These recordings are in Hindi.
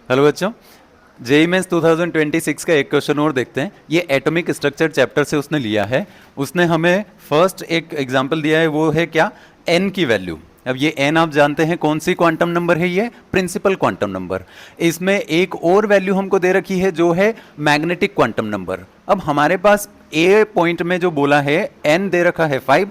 हेलो बच्चों, जेईई मेंस 2026 का एक क्वेश्चन और देखते हैं। ये एटॉमिक स्ट्रक्चर चैप्टर से उसने लिया है। उसने हमें फर्स्ट एक एग्जांपल दिया है, वो है क्या, एन की वैल्यू। अब ये एन आप जानते हैं कौन सी क्वांटम नंबर है, ये प्रिंसिपल क्वांटम नंबर। इसमें एक और वैल्यू हमको दे रखी है जो है मैग्नेटिक क्वांटम नंबर। अब हमारे पास ए पॉइंट में जो बोला है एन दे रखा है 5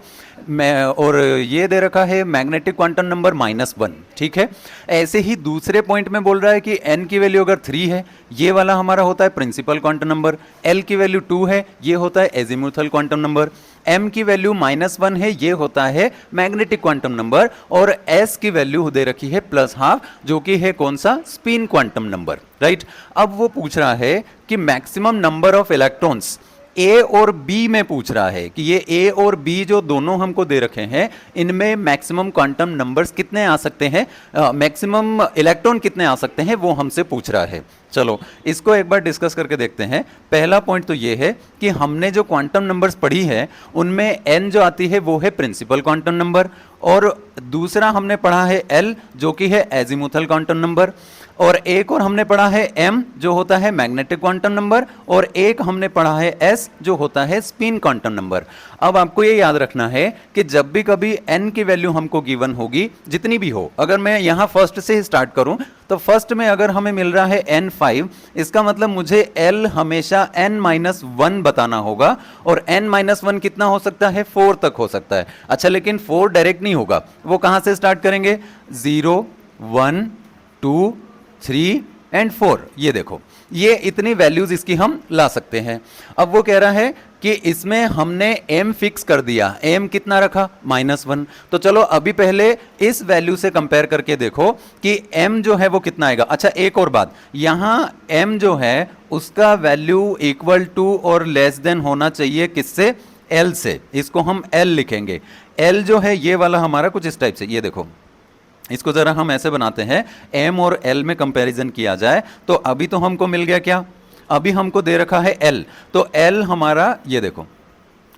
और ये दे रखा है मैग्नेटिक क्वांटम नंबर -1, ठीक है। ऐसे ही दूसरे पॉइंट में बोल रहा है कि n की वैल्यू अगर 3 है, ये वाला हमारा होता है प्रिंसिपल क्वांटम नंबर, l की वैल्यू 2 है, ये होता है एजीमुथल क्वांटम नंबर, m की वैल्यू -1 है, ये होता है मैग्नेटिक क्वांटम नंबर, और s की वैल्यू दे रखी है +12 जो कि है कौन सा, स्पिन क्वांटम नंबर, राइट। अब वो पूछ रहा है कि मैक्सिमम नंबर ऑफ इलेक्ट्रॉन्स ए और बी में पूछ रहा है कि ये ए और बी जो दोनों हमको दे रखे हैं, इनमें मैक्सिमम क्वांटम नंबर्स कितने आ सकते हैं, मैक्सिमम इलेक्ट्रॉन कितने आ सकते हैं, वो हमसे पूछ रहा है। चलो इसको एक बार डिस्कस करके देखते हैं। पहला पॉइंट तो ये है कि हमने जो क्वांटम नंबर्स पढ़ी है उनमें एन जो आती है वो है प्रिंसिपल क्वांटम नंबर, और दूसरा हमने पढ़ा है एल जो कि है एजीमुथल क्वांटम नंबर, और एक और हमने पढ़ा है m जो होता है मैग्नेटिक क्वांटम नंबर, और एक हमने पढ़ा है s जो होता है स्पिन क्वांटम नंबर। अब आपको ये याद रखना है कि जब भी कभी n की वैल्यू हमको गिवन होगी, जितनी भी हो, अगर मैं यहाँ फर्स्ट से ही स्टार्ट करूं तो फर्स्ट में अगर हमें मिल रहा है n5, इसका मतलब मुझे l हमेशा n-1 बताना होगा, और n-1 कितना हो सकता है, 4 तक हो सकता है। अच्छा, लेकिन 4 डायरेक्ट नहीं होगा, वो कहां से स्टार्ट करेंगे, 0 1 2 3 एंड 4, ये देखो, ये इतनी वैल्यूज इसकी हम ला सकते हैं। अब वो कह रहा है कि इसमें हमने m फिक्स कर दिया, m कितना रखा, -1। तो चलो अभी पहले इस वैल्यू से कंपेयर करके देखो कि m जो है वो कितना आएगा। अच्छा, एक और बात, यहाँ m जो है उसका वैल्यू इक्वल टू और लेस देन होना चाहिए किससे, l से। इसको हम l लिखेंगे। l जो है ये वाला हमारा कुछ इस टाइप से, ये देखो, इसको जरा हम ऐसे बनाते हैं, m और l में कंपैरिजन किया जाए तो अभी तो हमको मिल गया क्या, अभी हमको दे रखा है l, तो l हमारा ये देखो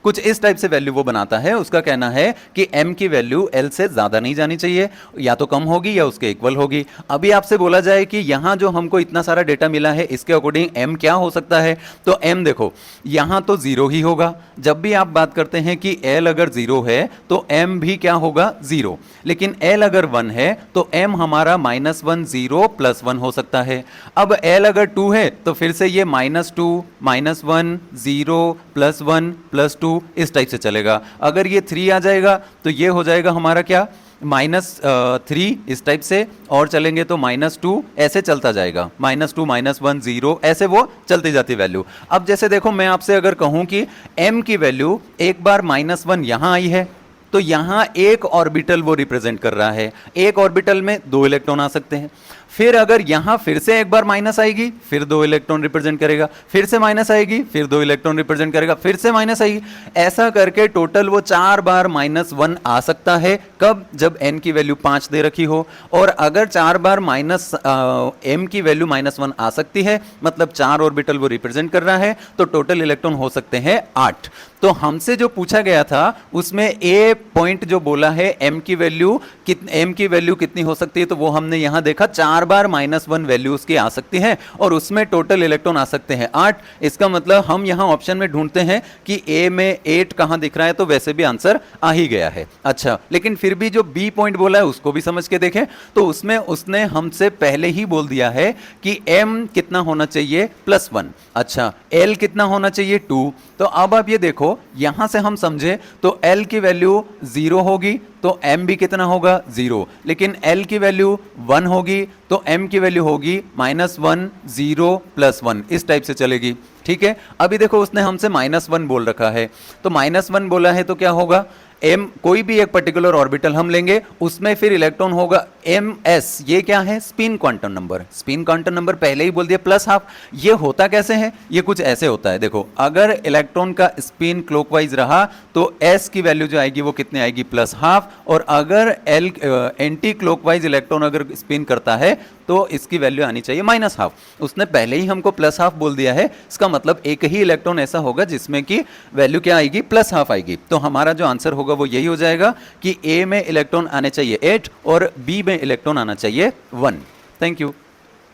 कुछ इस टाइप से वैल्यू वो बनाता है। उसका कहना है कि m की वैल्यू l से ज़्यादा नहीं जानी चाहिए, या तो कम होगी या उसके इक्वल होगी। अभी आपसे बोला जाए कि यहाँ जो हमको इतना सारा डेटा मिला है इसके अकॉर्डिंग m क्या हो सकता है, तो m देखो यहाँ तो 0 ही होगा। जब भी आप बात करते हैं कि l अगर 0 है तो m भी क्या होगा, 0। लेकिन l अगर 1 है तो m हमारा -1 0 +1 हो सकता है। अब l अगर 2 है तो फिर से ये -2 -1 0 +1 +2 इस टाइप से चलेगा। अगर ये 3 आ जाएगा तो ये हो जाएगा हमारा क्या, -3 इस टाइप से, और चलेंगे तो -2, ऐसे चलता जाएगा, -2 -1 0, ऐसे वो चलती जाती वैल्यू। अब जैसे देखो, मैं आपसे अगर कहूं कि m की वैल्यू एक बार -1 यहां आई है, तो यहां एक ऑर्बिटल वो रिप्रेजेंट कर रहा है, एक ऑर्बिटल में 2 इलेक्ट्रॉन आ सकते हैं। फिर अगर यहां फिर से एक बार माइनस आएगी, फिर 2 इलेक्ट्रॉन रिप्रेजेंट करेगा, फिर से माइनस आएगी, फिर 2 इलेक्ट्रॉन रिप्रेजेंट करेगा, फिर से माइनस आएगी, ऐसा करके टोटल वो 4 बार -1 आ सकता है। कब, जब n की वैल्यू 5 दे रखी हो। और अगर 4 बार m की वैल्यू -1 आ सकती है, मतलब 4 ऑर्बिटल वो रिप्रेजेंट कर रहा है, तो टोटल इलेक्ट्रॉन हो सकते हैं 8। तो हमसे जो पूछा गया था उसमें a पॉइंट जो बोला है m की वैल्यू कितनी हो सकती है, तो वो हमने यहां देखा 4 बार -1 वैल्यू उसकी आ सकती है, और उसमें टोटल इलेक्ट्रॉन आ सकते हैं 8। इसका मतलब हम यहां ऑप्शन में ढूंढते हैं कि a में 8 कहां दिख रहा है, तो वैसे भी आंसर आ ही गया है। अच्छा, लेकिन फिर भी जो b पॉइंट बोला है उसको भी समझ के देखें, तो उसमें उसने हमसे पहले ही बोल दिया है कि m कितना होना चाहिए, +1। अच्छा, l कितना होना चाहिए, 2। तो अब आप ये देखो, यहां से हम समझे तो l की वैल्यू 0 होगी तो m भी कितना होगा, 0। लेकिन l की वैल्यू 1 होगी तो m की वैल्यू होगी -1 0 +1, इस टाइप से चलेगी, ठीक है। अभी देखो उसने हमसे -1 बोल रखा है, तो -1 बोला है तो क्या होगा, m कोई भी एक पर्टिकुलर ऑर्बिटल हम लेंगे, उसमें फिर इलेक्ट्रॉन होगा ms, ये क्या है, spin quantum number. Spin quantum number पहले ही बोल दिया +12। ये होता कैसे है, ये कुछ ऐसे होता है, देखो, अगर इलेक्ट्रॉन का स्पिन क्लॉकवाइज रहा तो s की वैल्यू जो आएगी वो कितने आएगी, +12, और अगर एंटी क्लॉकवाइज इलेक्ट्रॉन अगर स्पिन करता है तो इसकी वैल्यू आनी चाहिए -12। उसने पहले ही हमको +12 बोल दिया है, इसका मतलब एक ही इलेक्ट्रॉन ऐसा होगा जिसमें कि वैल्यू क्या आएगी, +12 आएगी। तो हमारा जो आंसर होगा वो यही हो जाएगा कि a में इलेक्ट्रॉन आने चाहिए 8 और b में इलेक्ट्रॉन आना चाहिए 1। Thank you.